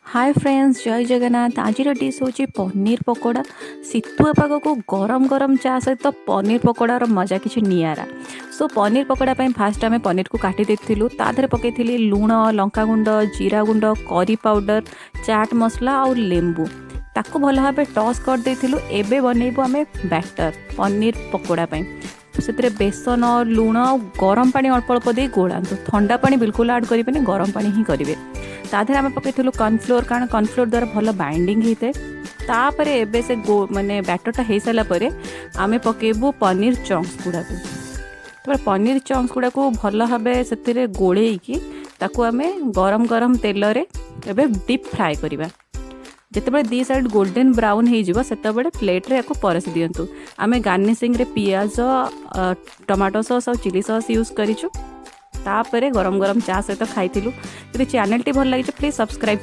Hi friends, जय जगन्नाथ। आज dish हूँ पनीर पकोड़ा। शीतुआ पाग को गरम गरम चा सहित पनीर पकोड़ार मजा किसी नियारा। सो पनीर पकोड़ा फास्ट आम पनीर को काटी देथिलु। ता देहरे पकईथि लुण, लंका गुंड, जीरा गुंड, करी पाउडर, चाट मसला और लेंबू ताको भल भाव टस कर देथिलु। एबे बनैबु आमे बैटर पनीर पकोड़ा से बेसन लुण गरम पानी अल्प अल्प दे गोलांतु। ठंडा पानी बिल्कुल ऐड करेंगे, गरम पानी ही करेंगे। ताधे आम पकईलु कॉर्नफ्लोर, कारण कॉर्नफ्लोर द्वारा भल बाइंडिंग होता है। तापर एबे से माने बैटरटा हो सारा पर आम पकेबू पनीर चंक्स गुड़ा को। पनीर चंक्स गुड़ा को भल भाव से गोलैकी ताकू आम गरम गरम तेल रे डीप फ्राए करवा। जिते दी साइड गोल्डन ब्राउन हो प्लेट्रे या परसी दिंतु। आम गार्निशिंग रे पियाज, टमाटो सॉस और चिली सॉस यूज करूँ। तापर गरम गरम चा सहित खाई। यदि चैनल टी भल लगी प्लीज सब्सक्राइब।